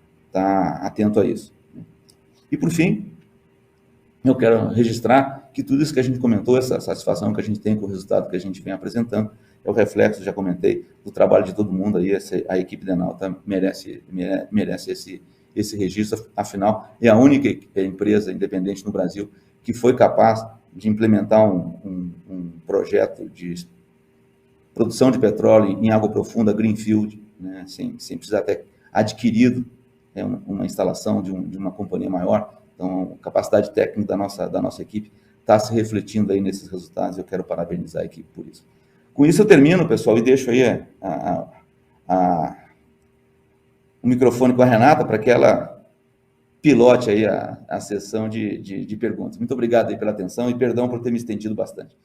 atento a isso. E, por fim, eu quero registrar que tudo isso que a gente comentou, essa satisfação que a gente tem com o resultado que a gente vem apresentando, é o reflexo, já comentei, do trabalho de todo mundo aí, a equipe da Enalta merece esse registro, afinal, é a única empresa independente no Brasil que foi capaz de implementar um projeto de produção de petróleo em água profunda, greenfield, né, sem precisar ter adquirido uma instalação de uma companhia maior. Então, a capacidade técnica da nossa equipe está se refletindo aí nesses resultados, eu quero parabenizar a equipe por isso. Com isso eu termino, pessoal, e deixo aí o microfone com a Renata para que ela pilote aí a sessão de perguntas. Muito obrigado aí pela atenção e perdão por ter me estendido bastante.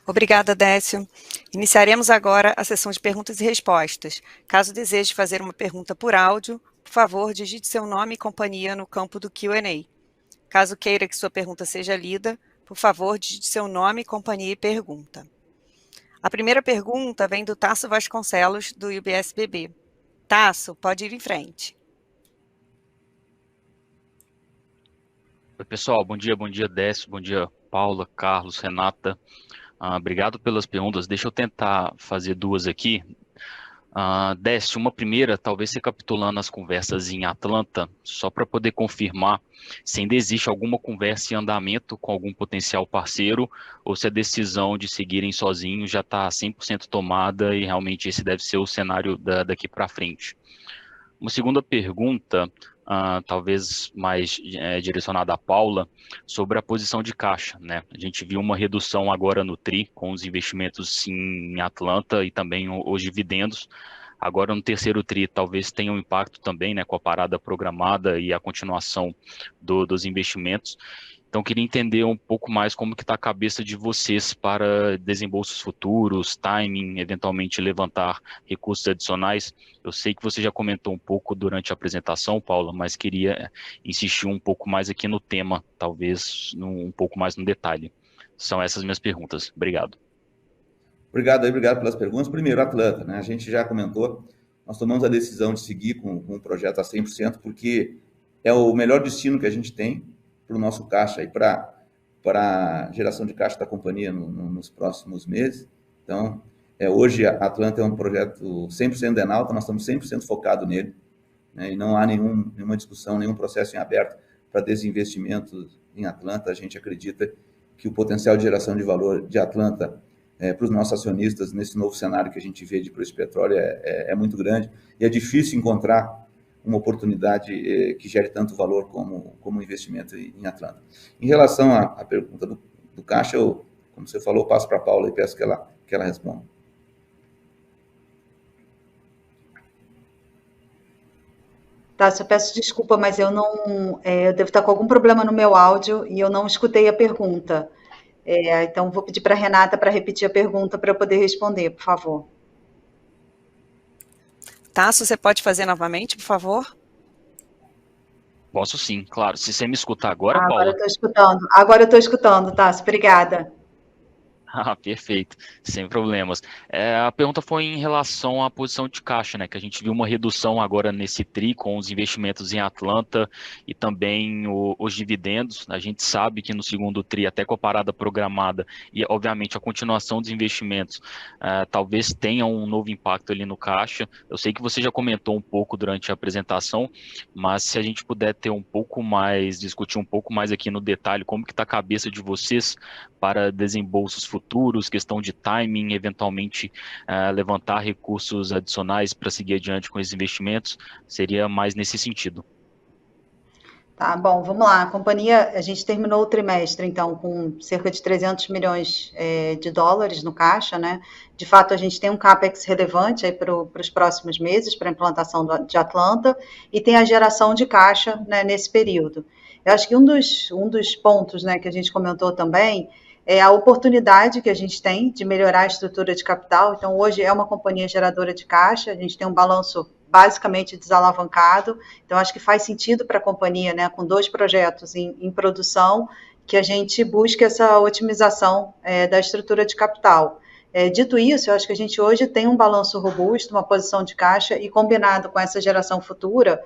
Obrigada, Décio. Iniciaremos agora a sessão de perguntas e respostas. Caso deseje fazer uma pergunta por áudio, por favor, digite seu nome e companhia no campo do Q&A. Caso queira que sua pergunta seja lida, por favor, digite seu nome, companhia e pergunta. A primeira pergunta vem do Tasso Vasconcelos, do UBS BB. Tasso, pode ir em frente. Oi, pessoal. Bom dia, Décio. Bom dia, Paula, Carlos, Renata. Obrigado pelas perguntas. Deixa eu tentar fazer duas aqui. Décio, uma primeira, talvez recapitulando as conversas em Atlanta, só para poder confirmar se ainda existe alguma conversa em andamento com algum potencial parceiro ou se a decisão de seguirem sozinhos já está 100% tomada e realmente esse deve ser o cenário daqui para frente. Uma segunda pergunta, talvez mais direcionada à Paula, sobre a posição de caixa, né? A gente viu uma redução agora no TRI, com os investimentos em Atlanta e também os dividendos. Agora no terceiro TRI talvez tenha um impacto também, né, com a parada programada e a continuação dos investimentos. Então, queria entender um pouco mais como que está a cabeça de vocês para desembolsos futuros, timing, eventualmente levantar recursos adicionais. Eu sei que você já comentou um pouco durante a apresentação, Paula, mas queria insistir um pouco mais aqui no tema, talvez um pouco mais no detalhe. São essas minhas perguntas. Obrigado. Obrigado pelas perguntas. Primeiro, Atlanta, né? A gente já comentou, nós tomamos a decisão de seguir com o projeto a 100%, porque é o melhor destino que a gente tem para o nosso caixa e para a geração de caixa da companhia nos próximos meses. Então, hoje a Atlanta é um projeto 100% da Enalta, nós estamos 100% focados nele, né, e não há nenhuma discussão, nenhum processo em aberto para desinvestimento em Atlanta. A gente acredita que o potencial de geração de valor de Atlanta para os nossos acionistas nesse novo cenário que a gente vê de preço de petróleo é muito grande, e é difícil encontrar uma oportunidade que gere tanto valor como investimento em Atlanta. Em relação à pergunta do caixa, como você falou, passo para a Paula e peço que ela responda. Tá, eu peço desculpa, mas eu devo estar com algum problema no meu áudio e eu não escutei a pergunta. Então, vou pedir para a Renata para repetir a pergunta para eu poder responder, por favor. Tasso, você pode fazer novamente, por favor? Posso sim, claro. Se você me escutar agora, Paula. Agora eu estou escutando. Agora eu estou escutando, Tasso. Obrigada. Perfeito, sem problemas. A pergunta foi em relação à posição de caixa, né? Que a gente viu uma redução agora nesse TRI com os investimentos em Atlanta e também os dividendos. A gente sabe que no segundo TRI, até com a parada programada e, obviamente, a continuação dos investimentos, talvez tenha um novo impacto ali no caixa. Eu sei que você já comentou um pouco durante a apresentação, mas se a gente puder ter um pouco mais, discutir um pouco mais aqui no detalhe, como que está a cabeça de vocês para desembolsos futuros, questão de timing, eventualmente levantar recursos adicionais para seguir adiante com esses investimentos, seria mais nesse sentido. Tá bom, vamos lá. A companhia, a gente terminou o trimestre, então, com cerca de 300 milhões de dólares no caixa, né? De fato, a gente tem um CAPEX relevante aí para os próximos meses, para a implantação de Atlanta, e tem a geração de caixa, né, nesse período. Eu acho que um dos pontos, né, que a gente comentou também é a oportunidade que a gente tem de melhorar a estrutura de capital. Então, hoje é uma companhia geradora de caixa, a gente tem um balanço basicamente desalavancado, então acho que faz sentido para a companhia, né, com 2 projetos em produção, que a gente busque essa otimização da estrutura de capital. Dito isso, eu acho que a gente hoje tem um balanço robusto, uma posição de caixa, e combinado com essa geração futura,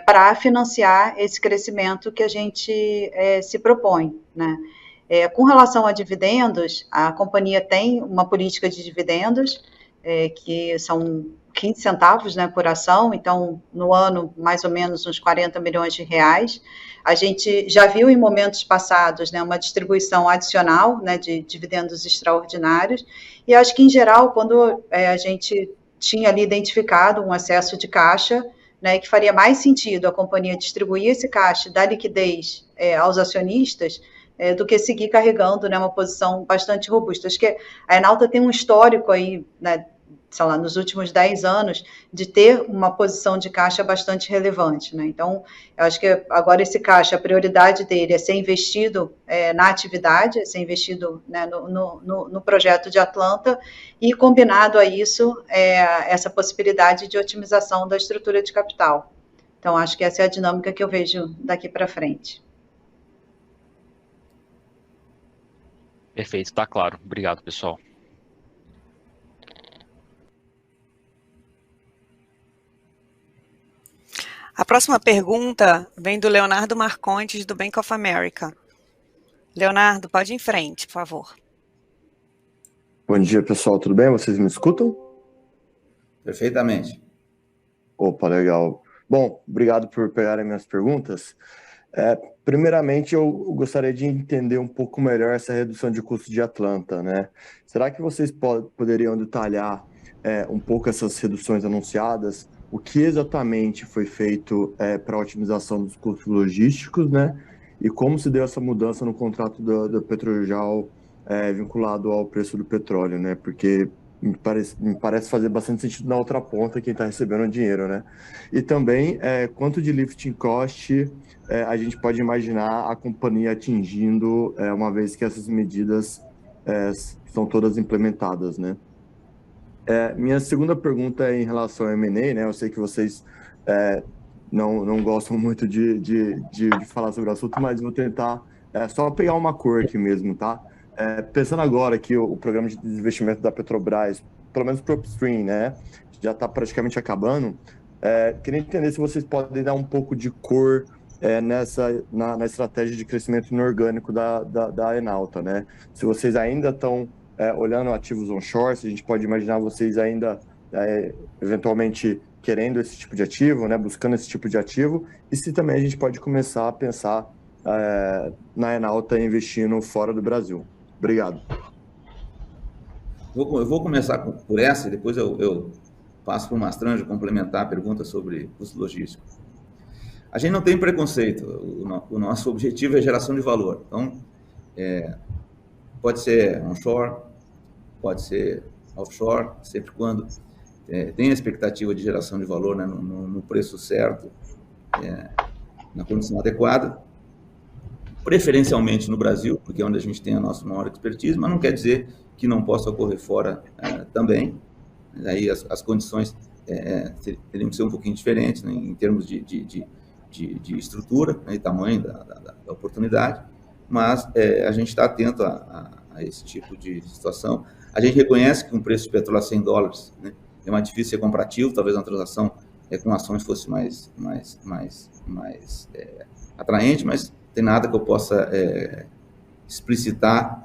para financiar esse crescimento que a gente se propõe, né. Com relação a dividendos, a companhia tem uma política de dividendos, que são 15 centavos, né, por ação, então, no ano, mais ou menos uns 40 milhões de reais. A gente já viu em momentos passados, né, uma distribuição adicional, né, de dividendos extraordinários, e acho que, em geral, quando a gente tinha ali identificado um excesso de caixa, né, que faria mais sentido a companhia distribuir esse caixa, dar liquidez aos acionistas, do que seguir carregando, né, uma posição bastante robusta. Acho que a Enauta tem um histórico aí, né, sei lá, nos últimos 10 anos, de ter uma posição de caixa bastante relevante, né? Então, eu acho que agora esse caixa, a prioridade dele é ser investido na atividade, é ser investido, né, no projeto de Atlanta, e combinado a isso, essa possibilidade de otimização da estrutura de capital. Então, acho que essa é a dinâmica que eu vejo daqui para frente. Perfeito, está claro. Obrigado, pessoal. A próxima pergunta vem do Leonardo Marcondes, do Bank of America. Leonardo, pode ir em frente, por favor. Bom dia, pessoal. Tudo bem? Vocês me escutam? Perfeitamente. Opa, legal. Bom, obrigado por pegarem minhas perguntas. Primeiramente, eu gostaria de entender um pouco melhor essa redução de custo de Atlanta, né? Será que vocês poderiam detalhar um pouco essas reduções anunciadas? O que exatamente foi feito para a otimização dos custos logísticos, né? E como se deu essa mudança no contrato da Petrojal vinculado ao preço do petróleo, né? Porque me parece fazer bastante sentido na outra ponta quem está recebendo o dinheiro, né? E também quanto de lifting cost a gente pode imaginar a companhia atingindo uma vez que essas medidas estão todas implementadas, né? Minha segunda pergunta é em relação ao M&A, né? Eu sei que vocês não gostam muito de falar sobre o assunto, mas vou tentar só pegar uma cor aqui mesmo, tá? Pensando agora que o programa de desinvestimento da Petrobras, pelo menos para o upstream, né, já está praticamente acabando, queria entender se vocês podem dar um pouco de cor na estratégia de crescimento inorgânico da Enauta, né? Se vocês ainda estão olhando ativos onshore, se a gente pode imaginar vocês ainda eventualmente querendo esse tipo de ativo, né, buscando esse tipo de ativo, e se também a gente pode começar a pensar na Enauta investindo fora do Brasil. Obrigado. Eu vou começar por essa e depois eu passo para o Mastranjo complementar a pergunta sobre custo logístico. A gente não tem preconceito, o nosso objetivo é geração de valor. Então, pode ser onshore, pode ser offshore, sempre quando tem a expectativa de geração de valor, né, no preço certo, na condição adequada, preferencialmente no Brasil, porque é onde a gente tem a nossa maior expertise, mas não quer dizer que não possa ocorrer fora também. Aí as condições teriam que ser um pouquinho diferentes, né, em termos de estrutura, né, e tamanho da oportunidade, mas a gente está atento a esse tipo de situação. A gente reconhece que um preço de petróleo a $100, né, é mais difícil ser comparativo, talvez uma transação com ações fosse mais atraente, mas tem nada que eu possa explicitar,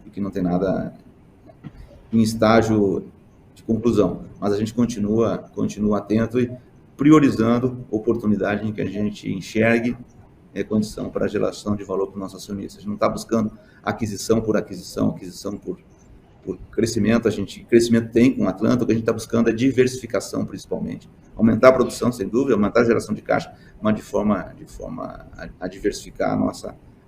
porque não tem nada em estágio de conclusão. Mas a gente continua atento e priorizando oportunidade em que a gente enxergue condição para a geração de valor para o nosso acionista. A gente não está buscando aquisição por aquisição, aquisição por por crescimento, crescimento tem com a Atlanta, o que a gente está buscando é diversificação, principalmente. Aumentar a produção, sem dúvida, aumentar a geração de caixa, mas de forma a diversificar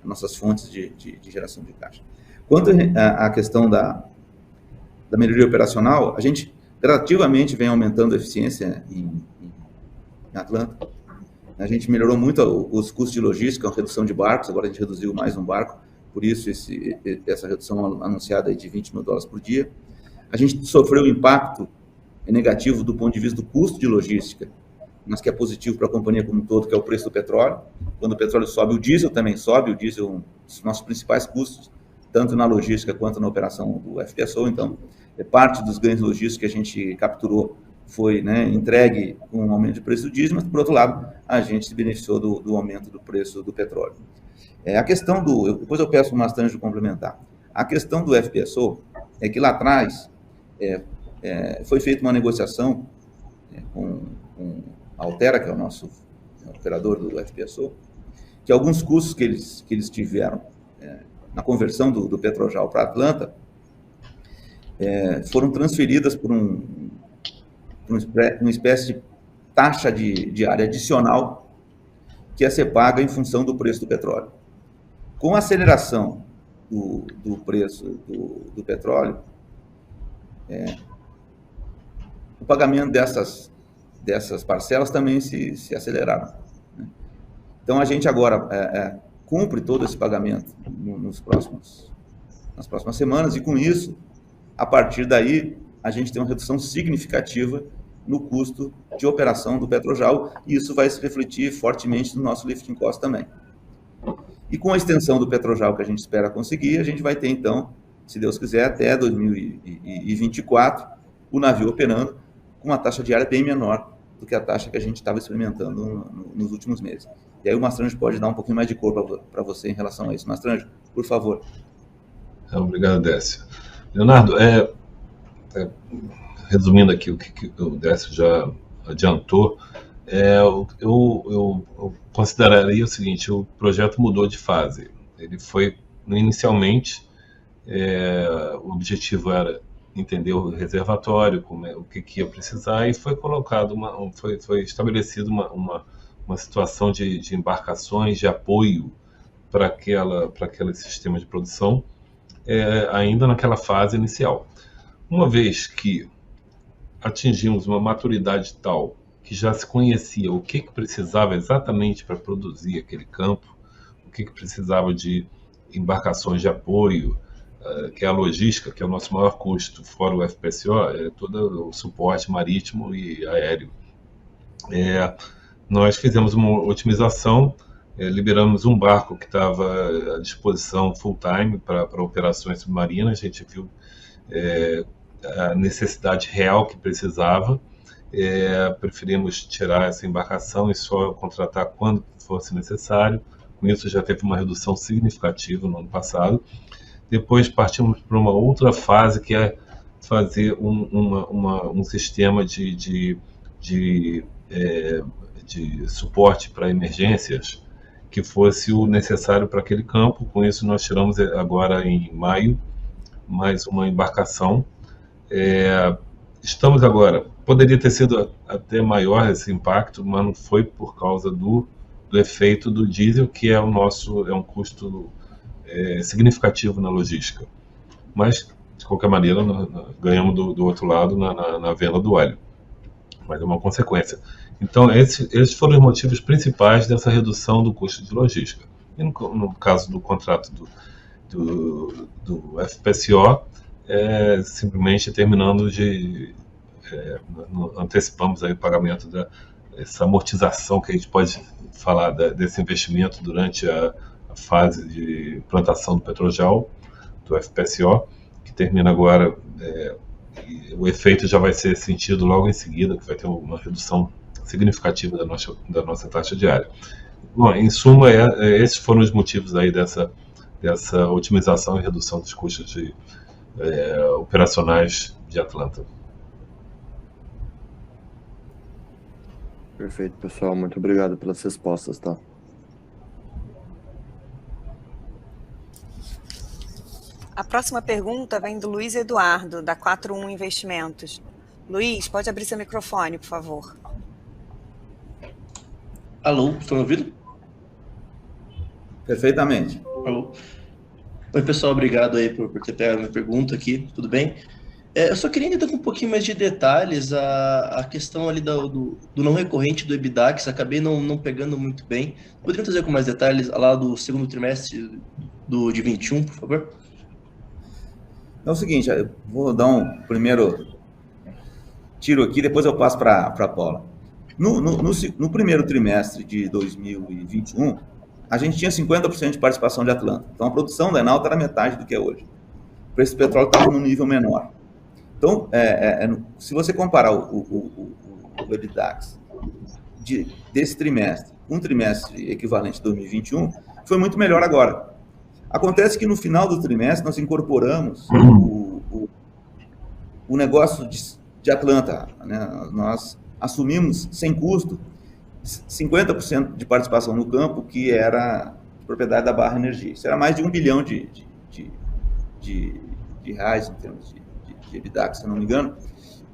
nossas fontes de geração de caixa. Quanto à questão da melhoria operacional, a gente gradativamente vem aumentando a eficiência em Atlanta. A gente melhorou muito os custos de logística, a redução de barcos, agora a gente reduziu mais um barco, por isso essa redução anunciada aí de $20 mil por dia. A gente sofreu um impacto negativo do ponto de vista do custo de logística, mas que é positivo para a companhia como um todo, que é o preço do petróleo. Quando o petróleo sobe, o diesel também sobe, o diesel é um dos nossos principais custos, tanto na logística quanto na operação do FPSO. Então, parte dos ganhos logísticos que a gente capturou foi, né, entregue com um aumento de preço do diesel, mas, por outro lado, a gente se beneficiou do aumento do preço do petróleo. A questão depois eu peço o Mastranjo complementar. A questão do FPSO é que lá atrás foi feita uma negociação com a Altera, que é o nosso operador do FPSO, que alguns custos que eles tiveram na conversão do Petrojal para Atlanta foram transferidas por uma espécie de taxa diária adicional que ia ser paga em função do preço do petróleo. Com a aceleração do preço do petróleo, o pagamento dessas parcelas também se aceleraram, né? Então, a gente agora cumpre todo esse pagamento nas próximas semanas, e com isso, a partir daí, a gente tem uma redução significativa no custo de operação do Petrojal, e isso vai se refletir fortemente no nosso lifting cost também. E com a extensão do Petrojal que a gente espera conseguir, a gente vai ter, então, se Deus quiser, até 2024, o navio operando com uma taxa diária bem menor do que a taxa que a gente estava experimentando nos últimos meses. E aí o Mastranjo pode dar um pouquinho mais de cor para você em relação a isso. Mastranjo, por favor. Obrigado, Décio. Leonardo, resumindo aqui o que o Décio já adiantou, eu consideraria o seguinte: o projeto mudou de fase. Ele foi, inicialmente, o objetivo era entender o reservatório, o que ia precisar, e foi colocado foi estabelecido uma situação de embarcações de apoio para aquele sistema de produção, ainda naquela fase inicial. Uma vez que atingimos uma maturidade tal que já se conhecia o que precisava exatamente para produzir aquele campo, o que precisava de embarcações de apoio, que é a logística, que é o nosso maior custo, fora o FPSO, todo o suporte marítimo e aéreo. Nós fizemos uma otimização, liberamos um barco que estava à disposição full-time para operações submarinas. A gente viu a necessidade real que precisava. Preferimos tirar essa embarcação e só contratar quando fosse necessário. Com isso já teve uma redução significativa no ano passado. Depois partimos para uma outra fase, que é fazer um sistema de suporte para emergências que fosse o necessário para aquele campo. Com isso nós tiramos agora em maio mais uma embarcação. Estamos agora, poderia ter sido até maior esse impacto, mas não foi por causa do efeito do diesel, que é um custo significativo na logística. Mas, de qualquer maneira, nós ganhamos do outro lado na venda do óleo. Mas é uma consequência. Então, esses foram os motivos principais dessa redução do custo de logística. E no caso do contrato do FPSO, simplesmente terminando antecipamos aí o pagamento dessa amortização, que a gente pode falar desse investimento durante a fase de implantação do Petrojal, do FPSO, que termina agora. O efeito já vai ser sentido logo em seguida, que vai ter uma redução significativa da nossa taxa diária. Bom, em suma, esses foram os motivos aí dessa otimização e redução dos custos operacionais de Atlanta. Perfeito, pessoal. Muito obrigado pelas respostas, tá? A próxima pergunta vem do Luiz Eduardo, da 41 Investimentos. Luiz, pode abrir seu microfone, por favor. Alô, estão me ouvindo? Perfeitamente. Alô. Oi, pessoal, obrigado aí por ter pegado a minha pergunta aqui, tudo bem? Eu só queria entender com um pouquinho mais de detalhes a questão ali do não recorrente do EBITDAX, acabei não pegando muito bem. Poderia trazer com mais detalhes lá do segundo trimestre de 21, por favor? É o seguinte, eu vou dar um primeiro tiro aqui, depois eu passo para a Paula. No primeiro trimestre de 2021, a gente tinha 50% de participação de Atlanta. Então, a produção da Enalta era metade do que é hoje. O preço do petróleo estava num nível menor. Então, se você comparar o EBITDAX desse trimestre com um trimestre equivalente de 2021, foi muito melhor agora. Acontece que no final do trimestre nós incorporamos o negócio de Atlanta, né? Nós assumimos sem custo 50% de participação no campo, que era propriedade da Barra Energia. Isso era mais de 1 bilhão de reais em termos de EBITDAX, se eu não me engano,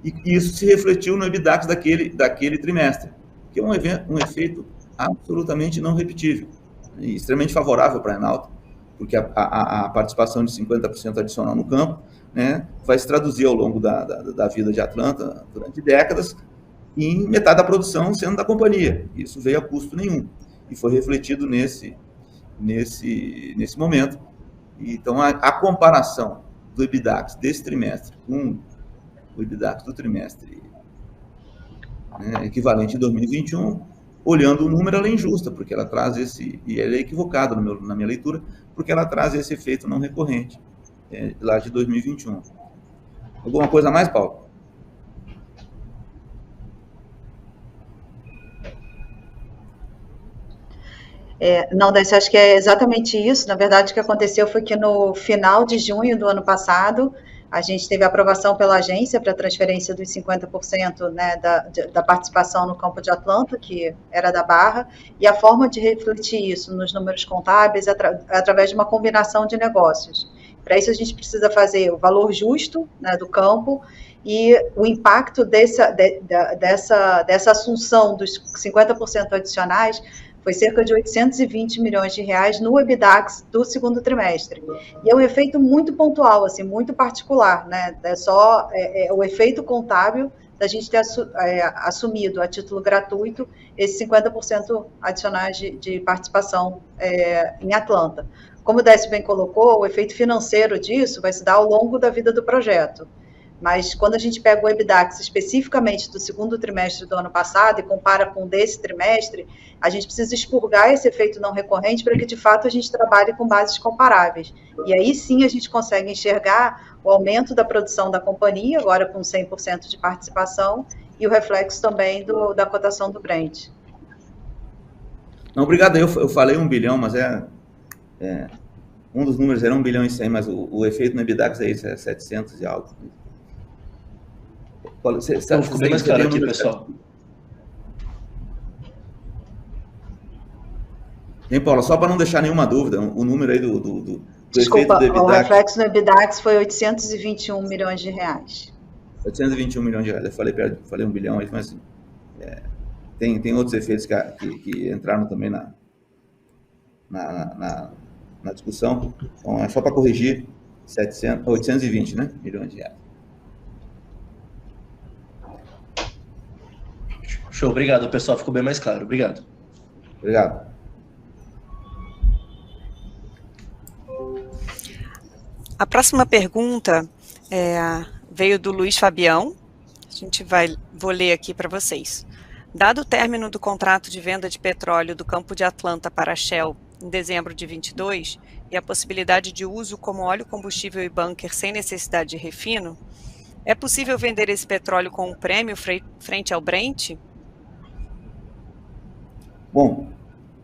e isso se refletiu no EBITDAX daquele trimestre, que é um efeito absolutamente não repetível, e extremamente favorável para a Enalta, porque a participação de 50% adicional no campo, né, vai se traduzir ao longo da vida de Atlanta durante décadas em metade da produção sendo da companhia. Isso veio a custo nenhum e foi refletido nesse momento. Então, a comparação do EBITDAX desse trimestre com o EBITDAX do trimestre, né, equivalente em 2021, olhando o número, ela é injusta, porque ela traz e ela é equivocada na minha leitura, porque ela traz esse efeito não recorrente lá de 2021. Alguma coisa a mais, Paulo? Não, Décio, acho que é exatamente isso. Na verdade, o que aconteceu foi que no final de junho do ano passado, a gente teve a aprovação pela agência para a transferência dos 50%, né, da participação no campo de Atlanta, que era da Barra, e a forma de refletir isso nos números contábeis é através de uma combinação de negócios. Para isso, a gente precisa fazer o valor justo, né, do campo e o impacto dessa assunção dos 50% adicionais foi cerca de 820 milhões de reais no EBITDAX do segundo trimestre. E é um efeito muito pontual, assim, muito particular, né? É só o efeito contábil da gente ter assumido a título gratuito esses 50% adicionais de participação em Atlanta. Como o Décio bem colocou, o efeito financeiro disso vai se dar ao longo da vida do projeto. Mas quando a gente pega o EBITDAX especificamente do segundo trimestre do ano passado e compara com o desse trimestre, a gente precisa expurgar esse efeito não recorrente para que, de fato, a gente trabalhe com bases comparáveis. E aí sim a gente consegue enxergar o aumento da produção da companhia, agora com 100% de participação, e o reflexo também da cotação do Brent. Não, obrigado. Eu falei 1 bilhão, mas um dos números era 1 bilhão e 100, mas o efeito no EBITDAX é isso, é 700 e algo. Ficou bem mais claro aqui, pessoal. Hein, Paula, só para não deixar nenhuma dúvida, o número aí do Desculpa, efeito do EBITDAX, o reflexo no EBITDAX foi 821 milhões de reais. 821 milhões de reais. Eu falei 1 bilhão, mas assim, tem outros efeitos que entraram também na discussão. Então, é só para corrigir, 820, né, milhões de reais. Show, obrigado, pessoal. Ficou bem mais claro. Obrigado. Obrigado. A próxima pergunta veio do Luiz Fabião. Vou ler aqui para vocês. Dado o término do contrato de venda de petróleo do campo de Atlanta para a Shell em dezembro de 22 e a possibilidade de uso como óleo combustível e bunker sem necessidade de refino, é possível vender esse petróleo com um prêmio frente ao Brent? Bom,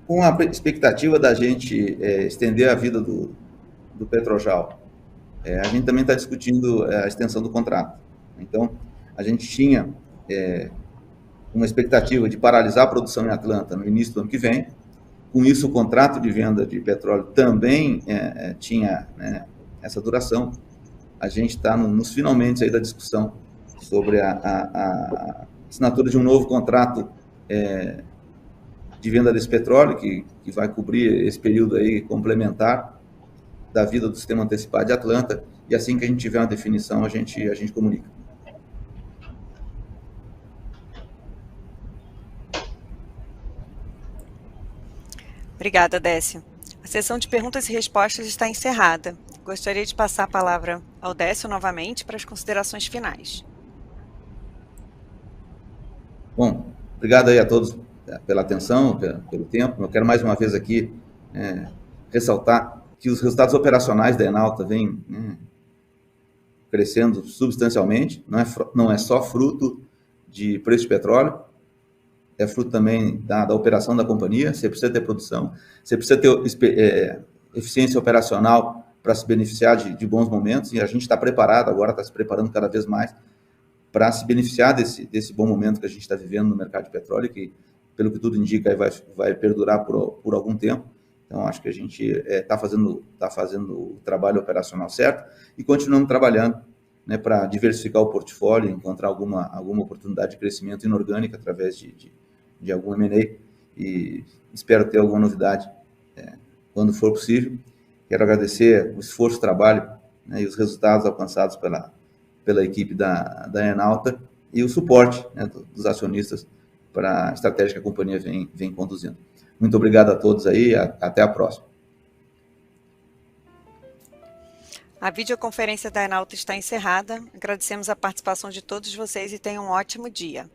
com a expectativa da gente estender a vida do Petrojal, a gente também está discutindo a extensão do contrato. Então, a gente tinha uma expectativa de paralisar a produção em Atlanta no início do ano que vem. Com isso, o contrato de venda de petróleo também tinha essa duração, a gente está nos finalmente aí da discussão sobre a assinatura de um novo contrato de venda desse petróleo, que vai cobrir esse período aí complementar da vida do sistema antecipado de Atlanta, e assim que a gente tiver uma definição, a gente comunica. Obrigada, Décio. A sessão de perguntas e respostas está encerrada. Gostaria de passar a palavra ao Décio novamente para as considerações finais. Bom, obrigado aí a todos pela atenção, pelo tempo. Eu quero mais uma vez aqui ressaltar que os resultados operacionais da Enalta vêm crescendo substancialmente. Não é só fruto de preço de petróleo, é fruto também da operação da companhia. Você precisa ter produção, você precisa ter eficiência operacional para se beneficiar de bons momentos, e a gente está preparado agora, está se preparando cada vez mais para se beneficiar desse bom momento que a gente está vivendo no mercado de petróleo, que, pelo que tudo indica, vai perdurar por algum tempo. Então, acho que a gente está fazendo o trabalho operacional certo e continuamos trabalhando, né, para diversificar o portfólio, encontrar alguma oportunidade de crescimento inorgânico através de algum M&A, e espero ter alguma novidade quando for possível. Quero agradecer o esforço, o trabalho, né, e os resultados alcançados pela equipe da Enalta e o suporte, né, dos acionistas para a estratégia que a companhia vem conduzindo. Muito obrigado a todos aí, até a próxima. A videoconferência da Enalta está encerrada. Agradecemos a participação de todos vocês e tenham um ótimo dia.